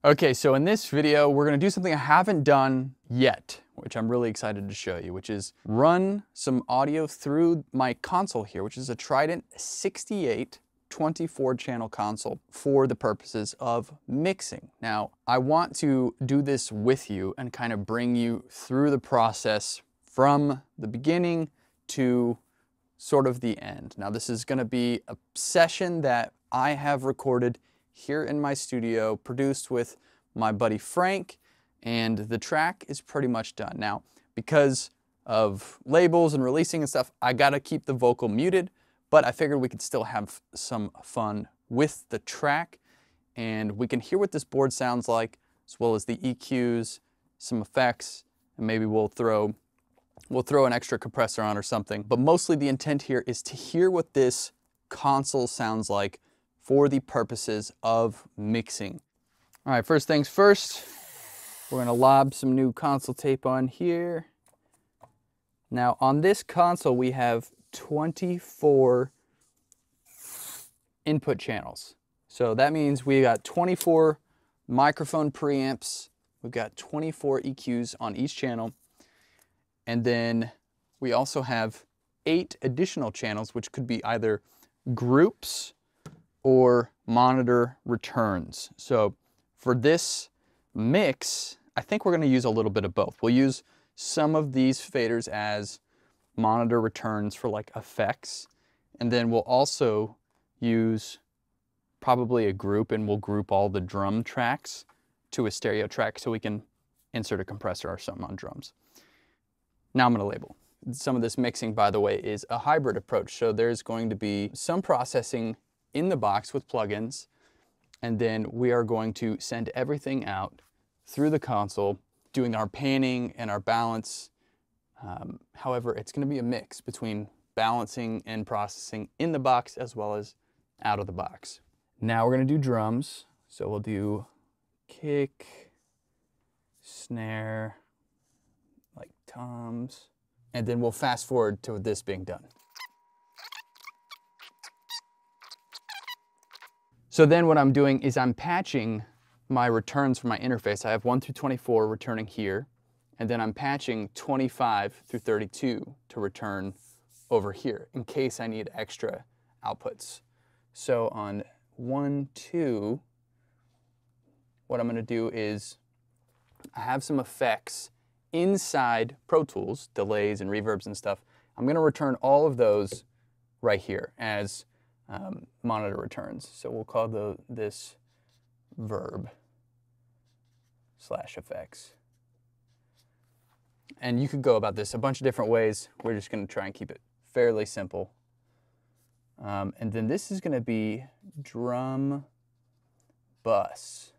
Okay, so in this video, we're gonna do something I haven't done yet, which I'm really excited to show you, which is run some audio through my console here, which is a Trident 68 24 channel console for the purposes of mixing. Now, I want to do this with you and kind of bring you through the process from the beginning to sort of the end. Now, this is gonna be a session that I have recorded here in my studio, produced with my buddy Frank, and the track is pretty much done. Now, because of labels and releasing and stuff, I gotta keep the vocal muted, but I figured we could still have some fun with the track, and we can hear what this board sounds like, as well as the EQs, some effects, and maybe we'll throw an extra compressor on or something. But mostly the intent here is to hear what this console sounds like for the purposes of mixing. All right, first things first, we're gonna lob some new console tape on here. Now on this console, we have 24 input channels. So that means we got 24 microphone preamps, we've got 24 EQs on each channel, and then we also have 8 additional channels, which could be either groups or monitor returns. So for this mix, I think we're going to use a little bit of both. We'll use some of these faders as monitor returns for like effects, and then we'll also use probably a group, and we'll group all the drum tracks to a stereo track so we can insert a compressor or something on drums. Now I'm going to label. Some of this mixing, by the way, is a hybrid approach. So there's going to be some processing in the box with plugins, and then we are going to send everything out through the console, doing our panning and our balance. However, it's going to be a mix between balancing and processing in the box as well as out of the box. Now we're going to do drums. So we'll do kick, snare, like toms, and then we'll fast forward to this being done. So then what I'm doing is I'm patching my returns from my interface. I have 1 through 24 returning here, and then I'm patching 25 through 32 to return over here in case I need extra outputs. So on 1, 2, what I'm gonna do is I have some effects inside Pro Tools, delays and reverbs and stuff. I'm gonna return all of those right here as monitor returns. So we'll call this verb / effects. And you could go about this a bunch of different ways. We're just going to try and keep it fairly simple. And then this is going to be drum bus.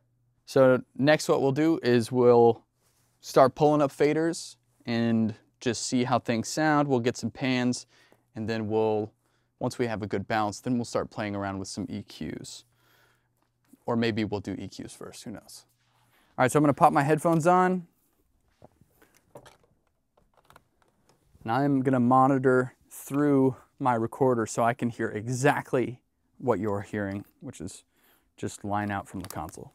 So next what we'll do is we'll start pulling up faders and just see how things sound. We'll get some pans, and then once we have a good balance, then we'll start playing around with some EQs. Or maybe we'll do EQs first, who knows. All right, so I'm gonna pop my headphones on. And I'm gonna monitor through my recorder so I can hear exactly what you're hearing, which is just line out from the console.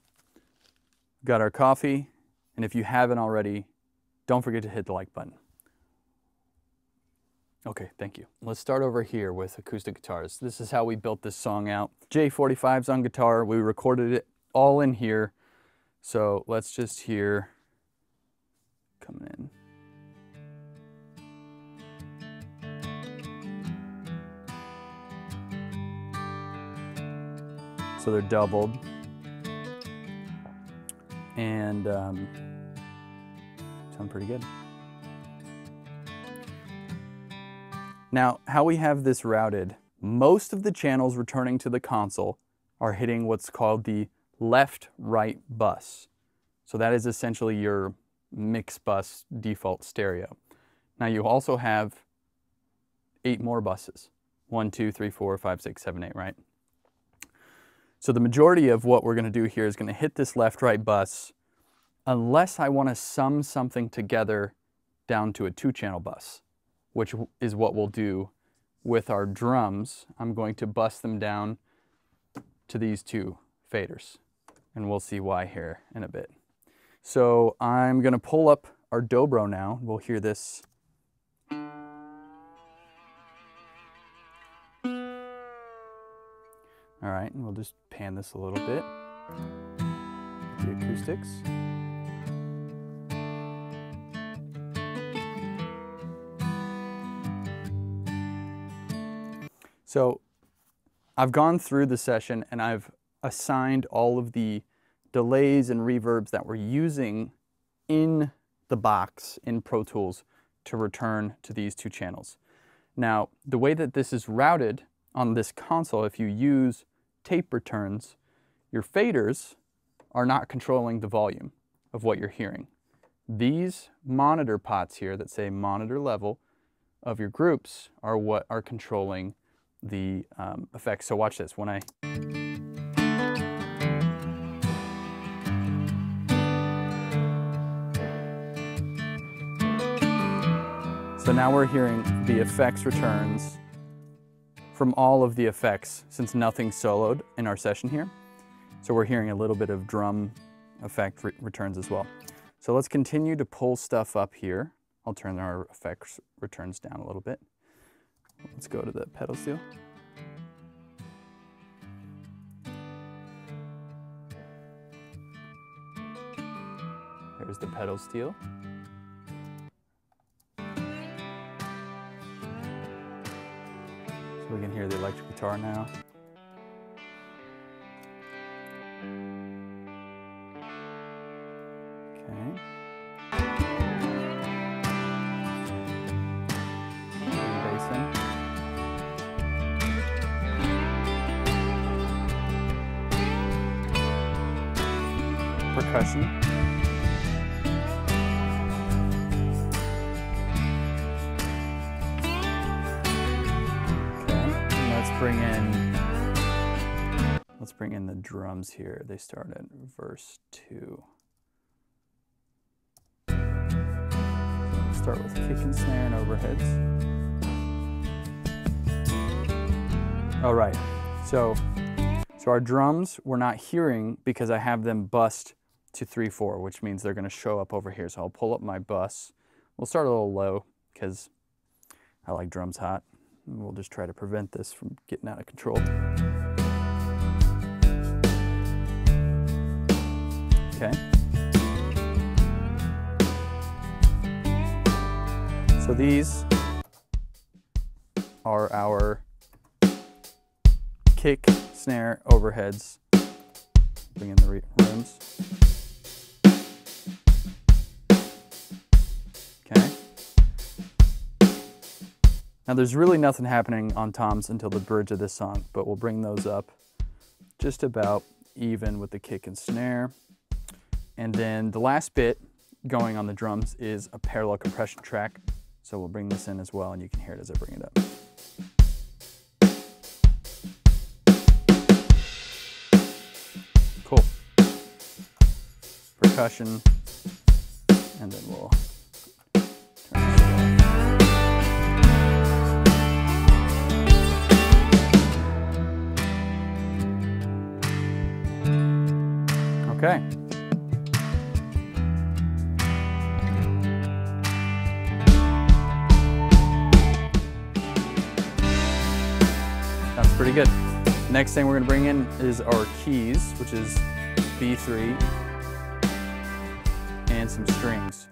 Got our coffee, and if you haven't already, don't forget to hit the like button. Okay, thank you. Let's start over here with acoustic guitars. This is how we built this song out. J45's on guitar. We recorded it all in here. So let's just hear coming in. So they're doubled. And sound pretty good. Now, how we have this routed, most of the channels returning to the console are hitting what's called the left-right bus. So that is essentially your mix bus default stereo. Now you also have 8 more buses. 1, 2, 3, 4, 5, 6, 7, 8, right? So the majority of what we're going to do here is going to hit this left-right bus unless I want to sum something together down to a 2-channel bus, which is what we'll do with our drums. I'm going to bust them down to these 2 faders. and we'll see why here in a bit. So I'm gonna pull up our dobro now. We'll hear this. All right, and we'll just pan this a little bit. The acoustics. So I've gone through the session and I've assigned all of the delays and reverbs that we're using in the box in Pro Tools to return to these two channels. Now, the way that this is routed on this console, if you use tape returns, your faders are not controlling the volume of what you're hearing. These monitor pots here that say monitor level of your groups are what are controlling the effects. So watch this. When I So now we're hearing the effects returns from all of the effects, since nothing's soloed in our session here. So we're hearing a little bit of drum effect returns as well. So let's continue to pull stuff up here. I'll turn our effects returns down a little bit. Let's go to the pedal steel. There's the pedal steel. So we can hear the electric guitar now. Okay. Bass in. Percussion. Let's bring in the drums here. They start at verse 2. Start with kick and snare and overheads. All right, so our drums we're not hearing because I have them bussed to 3/4, which means they're gonna show up over here. So I'll pull up my bus. We'll start a little low because I like drums hot. And we'll just try to prevent this from getting out of control. Okay. So these are our kick, snare, overheads. Bring in the rooms. Okay. Now there's really nothing happening on toms until the bridge of this song, but we'll bring those up just about even with the kick and snare. And then the last bit going on the drums is a parallel compression track. So we'll bring this in as well and you can hear it as I bring it up. Cool. Percussion, and then we'll turn this off. Okay. Sounds pretty good. Next thing we're going to bring in is our keys, which is B3 and some strings.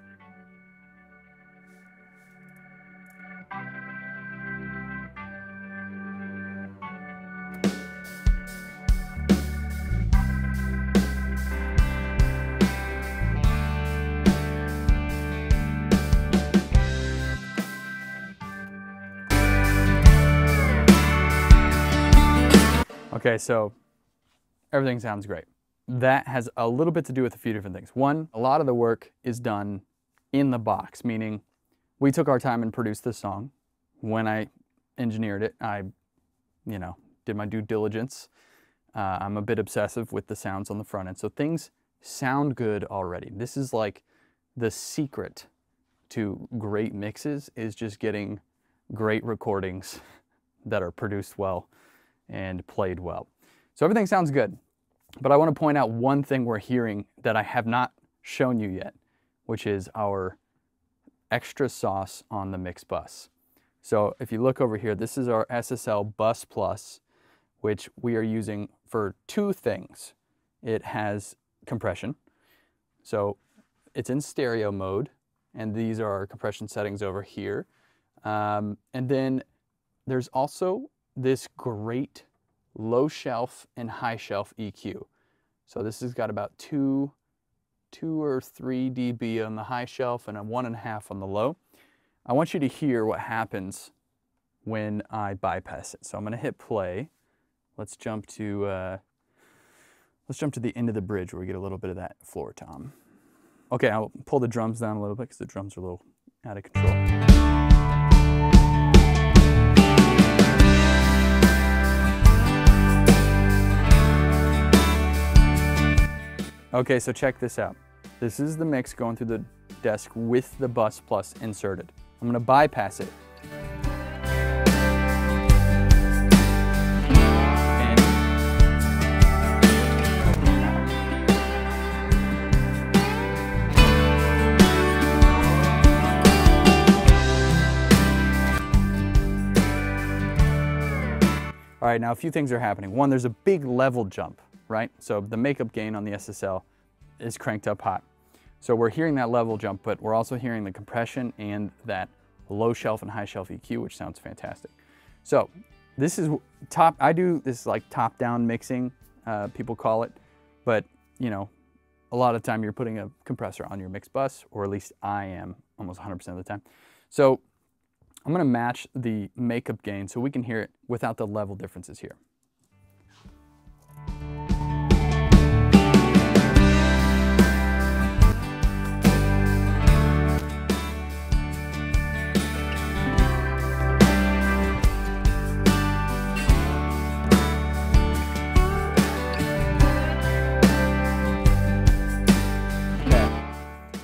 Okay, so everything sounds great. That has a little bit to do with a few different things. One, a lot of the work is done in the box, meaning we took our time and produced this song. When I engineered it, I, did my due diligence. I'm a bit obsessive with the sounds on the front end, so things sound good already. This is like the secret to great mixes, is just getting great recordings that are produced well and played well. So everything sounds good. But I want to point out one thing we're hearing that I have not shown you yet, which is our extra sauce on the mix bus. So if you look over here, this is our SSL Bus Plus, which we are using for two things. It has compression, so it's in stereo mode, and these are our compression settings over here. And then there's also this great low shelf and high shelf EQ. So this has got about 2 or 3 dB on the high shelf and a 1.5 on the low. I want you to hear what happens when I bypass it. So I'm going to hit play. Let's jump to the end of the bridge where we get a little bit of that floor tom. Okay, I'll pull the drums down a little bit because the drums are a little out of control. Okay, so check this out. This is the mix going through the desk with the Bus Plus inserted. I'm going to bypass it. All right, now a few things are happening. One, there's a big level jump, right? So the makeup gain on the SSL is cranked up hot. So we're hearing that level jump, but we're also hearing the compression and that low shelf and high shelf EQ, which sounds fantastic. So this is this like top-down mixing, people call it, but you know, a lot of the time you're putting a compressor on your mix bus, or at least I am almost 100% of the time. So I'm going to match the makeup gain so we can hear it without the level differences here.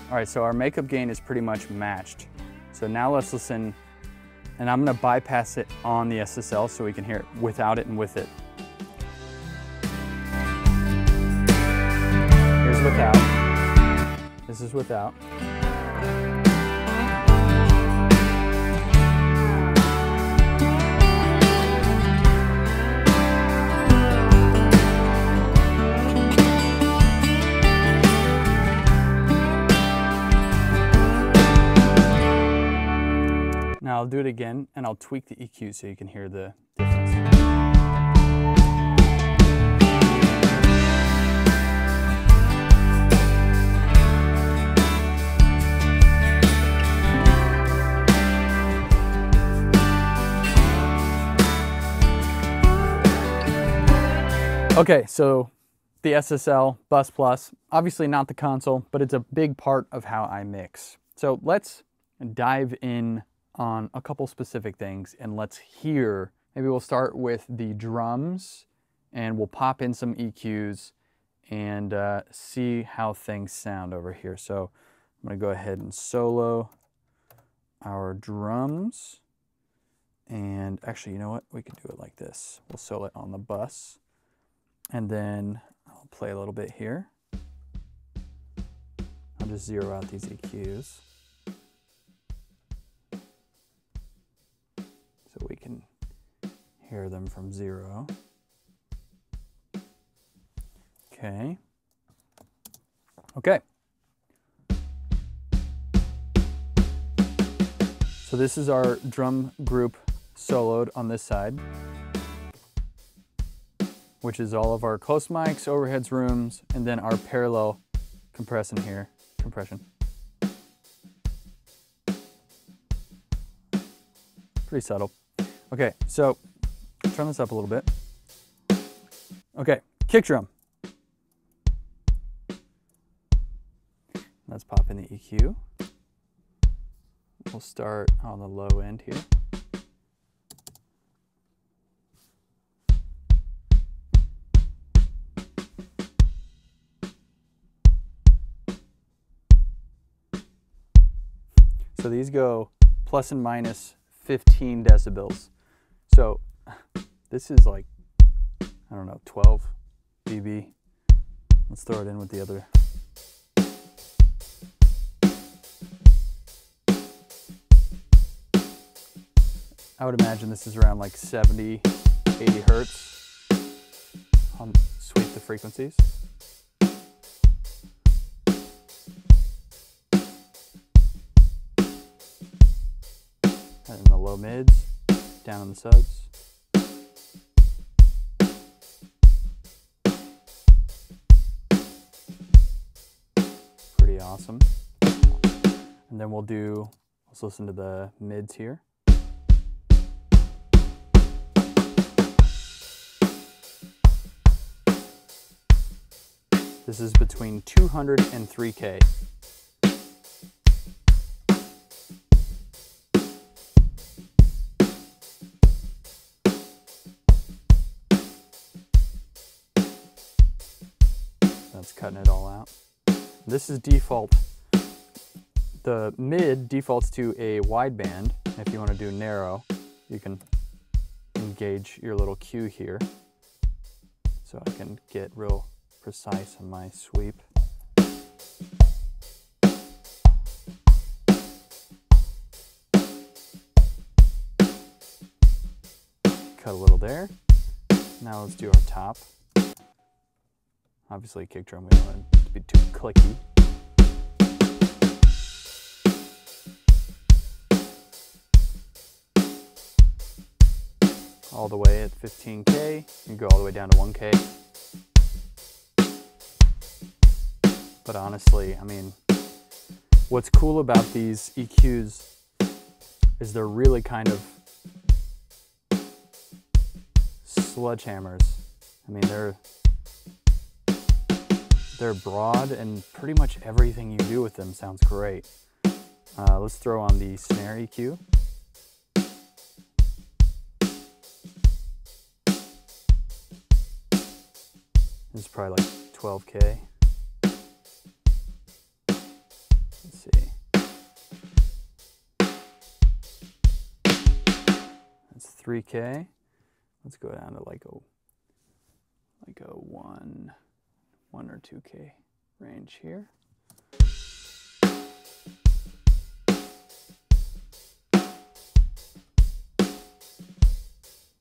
All right, so our makeup gain is pretty much matched. So now let's listen, and I'm gonna bypass it on the SSL so we can hear it without it and with it. Here's without. This is without. Now I'll do it again, and I'll tweak the EQ so you can hear the difference. Okay, so the SSL Bus Plus, obviously not the console, but it's a big part of how I mix. So let's dive in on a couple specific things, and let's hear, maybe we'll start with the drums and we'll pop in some EQs and see how things sound over here. So I'm going to go ahead and solo our drums, and actually, you know what, we can do it like this. We'll solo it on the bus, and then I'll play a little bit here. I'll just zero out these EQs so we can hear them from zero. Okay. So this is our drum group soloed on this side, which is all of our close mics, overheads, rooms, and then our parallel compression here. Pretty subtle. Okay, so turn this up a little bit. Okay, kick drum. Let's pop in the EQ. We'll start on the low end here. So these go plus and minus 15 decibels. So this is like, I don't know, 12 dB Let's throw it in with the other. I would imagine this is around like 70, 80 hertz. I'll sweep the frequencies. And then the low mids, down on the subs. Pretty awesome. And then let's listen to the mids here. This is between 200 and 3K. That's cutting it all out. This is default. The mid defaults to a wideband. If you want to do narrow, you can engage your little cue here. So I can get real precise on my sweep. Cut a little there. Now let's do our top. Obviously kick drum, we don't want it to be too clicky. All the way at 15K, you can go all the way down to 1K. But honestly, I mean, what's cool about these EQs is they're really kind of sledgehammers. I mean, they're broad and pretty much everything you do with them sounds great. Let's throw on the snare EQ. This is probably like 12K. Let's see. That's 3K. Let's go down to like a 1 or 2K range here.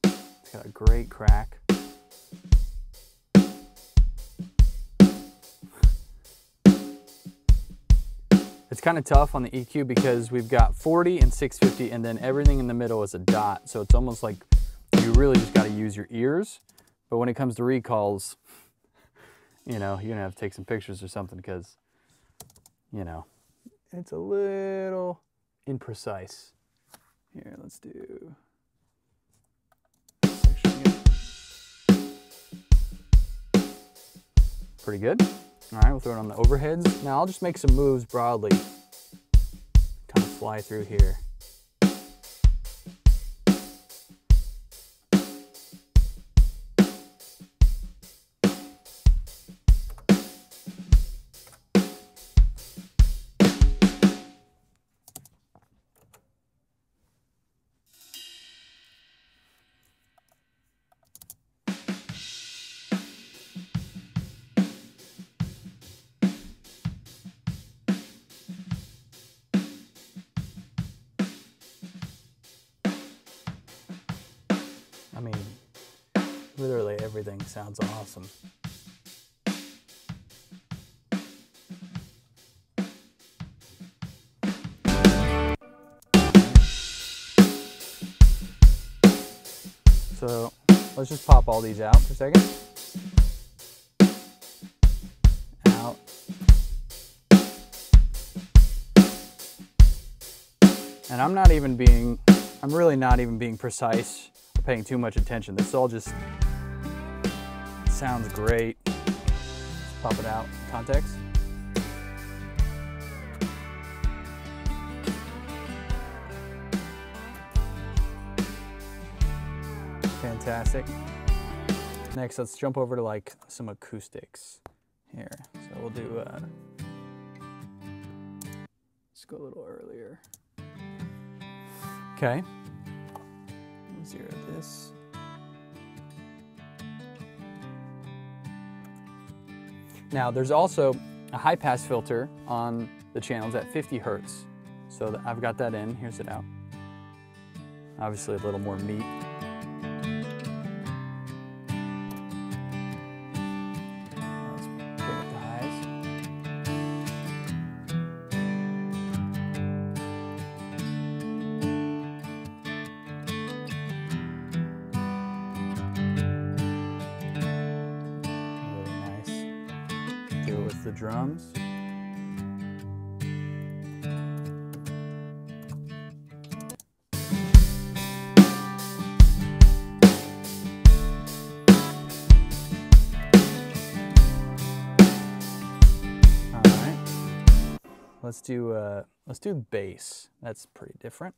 It's got a great crack. It's kind of tough on the EQ because we've got 40 and 650 and then everything in the middle is a dot. So it's almost like you really just got to use your ears. But when it comes to recalls, you know, you're gonna have to take some pictures or something because, you know, it's a little imprecise. Here, let's do this section again. Pretty good. All right, we'll throw it on the overheads. Now I'll just make some moves broadly, kind of fly through here. I mean, literally everything sounds awesome. So let's just pop all these out for a second. Out. And I'm really not even being precise, paying too much attention. This all just sounds great. Let's pop it out. Context. Fantastic. Next, let's jump over to like some acoustics here. So we'll do, let's go a little earlier. Okay. Zero this. Now there's also a high pass filter on the channels at 50 Hertz. So I've got that in, here's it out. Obviously a little more meat. Let's bring up the highs. Really nice. Do it with the drums. Let's do bass. That's pretty different.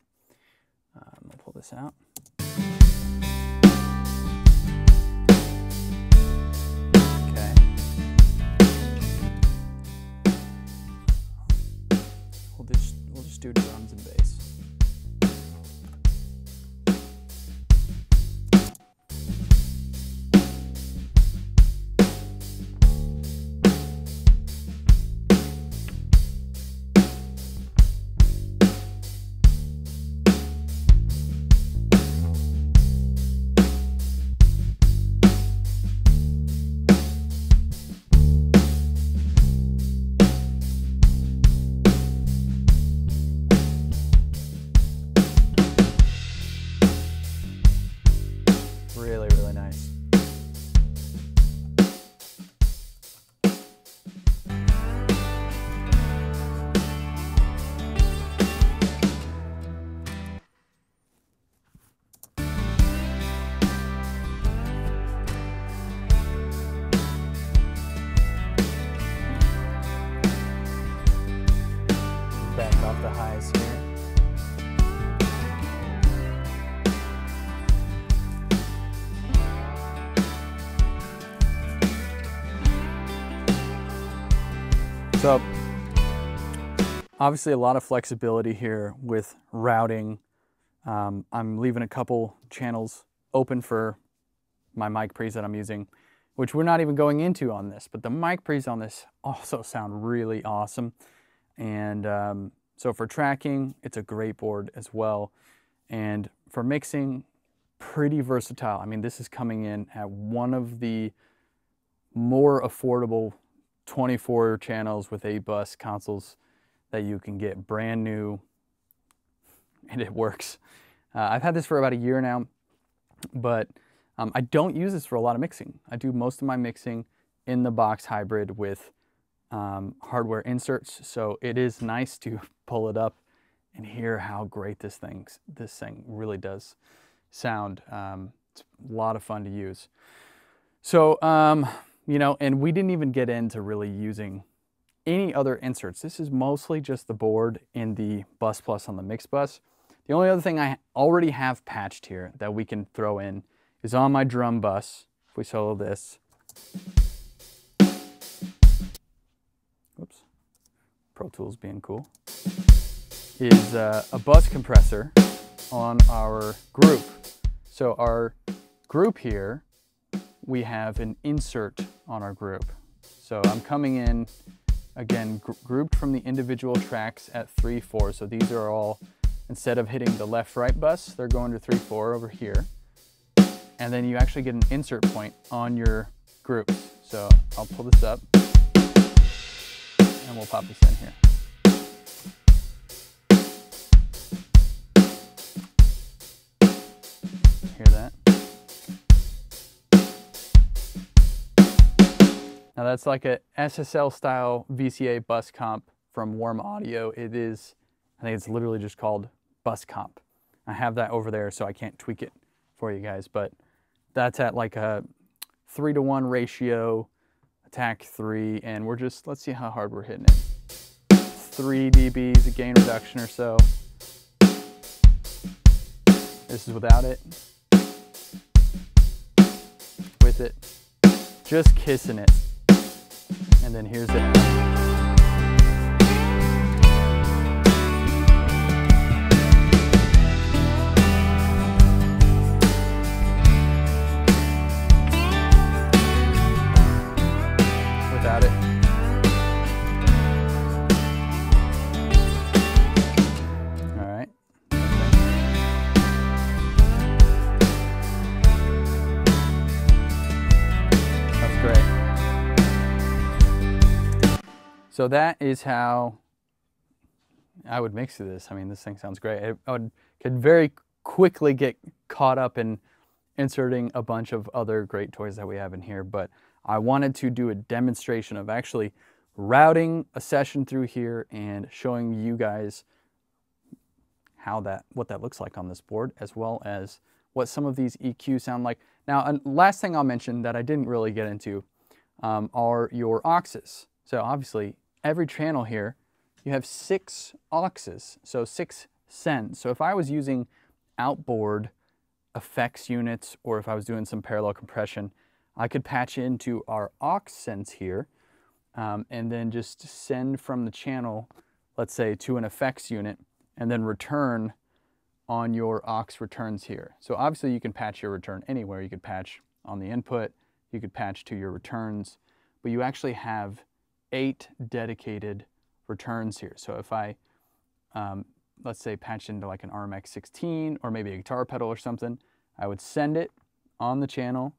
We'll pull this out. Okay. We'll just do drums and bass. Really, really nice. Back off the highs here. So obviously a lot of flexibility here with routing. I'm leaving a couple channels open for my mic pre's that I'm using, which we're not even going into on this, but the mic pre's on this also sound really awesome. And so for tracking, it's a great board as well. And for mixing, pretty versatile. I mean, this is coming in at one of the more affordable 24 channels with 8-bus consoles that you can get brand new, and it works. I've had this for about a year now, but I don't use this for a lot of mixing. I do most of my mixing in the box hybrid with hardware inserts, so it is nice to pull it up and hear how great this thing really does sound. It's a lot of fun to use. So you know, and we didn't even get into really using any other inserts. This is mostly just the board in the bus plus on the mix bus. The only other thing I already have patched here that we can throw in is on my drum bus. If we solo this, whoops, Pro Tools being cool, is a bus compressor on our group. So our group here, we have an insert on our group. So I'm coming in, again, grouped from the individual tracks at 3/4. So these are all, instead of hitting the left-right bus, they're going to 3/4 over here. And then you actually get an insert point on your groups. So I'll pull this up and we'll pop this in here. Hear that? Now that's like a SSL style VCA bus comp from Warm Audio. It is, I think it's literally just called bus comp. I have that over there so I can't tweak it for you guys, but that's at like a 3-to-1 ratio, attack 3, and we're just, let's see how hard we're hitting it. 3 dBs, a gain reduction or so. This is without it. With it. Just kissing it. And then here's it. Without it. So that is how I would mix this. I mean, this thing sounds great. Could very quickly get caught up in inserting a bunch of other great toys that we have in here, but I wanted to do a demonstration of actually routing a session through here and showing you guys what that looks like on this board, as well as what some of these EQs sound like. Now, last thing I'll mention that I didn't really get into are your auxes. So obviously, every channel here, you have 6 auxes, so 6 sends. So if I was using outboard effects units, or if I was doing some parallel compression, I could patch into our aux sends here, and then just send from the channel, let's say, to an effects unit, and then return on your aux returns here. So obviously you can patch your return anywhere. You could patch on the input, you could patch to your returns, but you actually have 8 dedicated returns here. So if I, let's say, patch into like an RMX 16 or maybe a guitar pedal or something, I would send it on the channel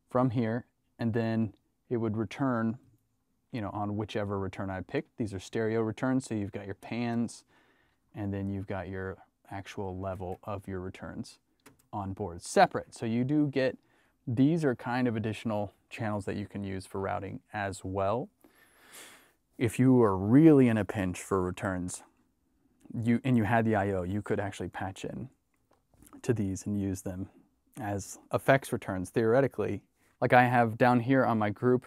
from here, and then it would return, you know, on whichever return I picked. These are stereo returns, so you've got your pans, and then you've got your actual level of your returns on board separate. So you do get, these are kind of additional channels that you can use for routing as well. If you are really in a pinch for returns, and you had the I/O, you could actually patch in to these and use them as effects returns. Theoretically, like I have down here on my group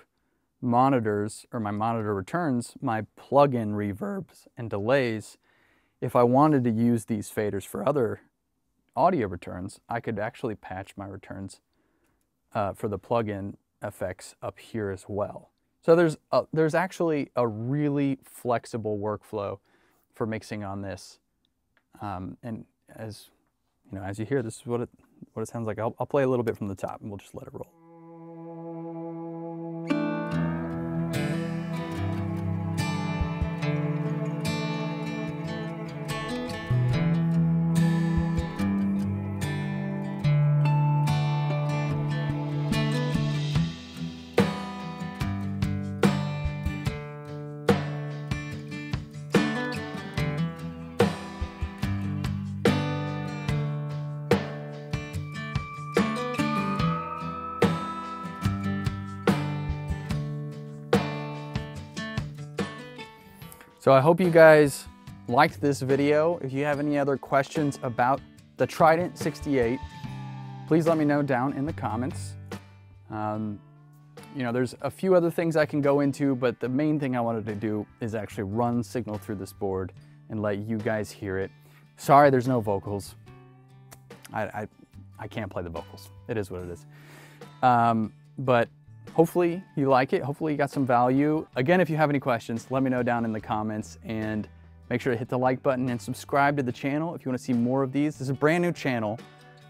monitors, or my monitor returns, my plug-in reverbs and delays. If I wanted to use these faders for other audio returns, I could actually patch my returns for the plug-in effects up here as well. So there's actually a really flexible workflow for mixing on this, and as you know, as you hear, this is what it sounds like. I'll play a little bit from the top, and we'll just let it roll. So I hope you guys liked this video. If you have any other questions about the Trident 68, please let me know down in the comments. You know, there's a few other things I can go into, but the main thing I wanted to do is actually run signal through this board and let you guys hear it. Sorry, there's no vocals. I can't play the vocals. It is what it is. But hopefully you like it. Hopefully you got some value. Again, if you have any questions, let me know down in the comments, and make sure to hit the like button and subscribe to the channel if you want to see more of these. This is a brand new channel,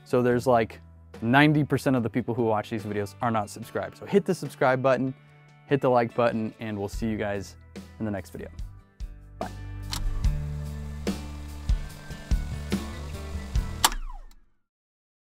so there's like 90% of the people who watch these videos are not subscribed. So hit the subscribe button, hit the like button, and we'll see you guys in the next video.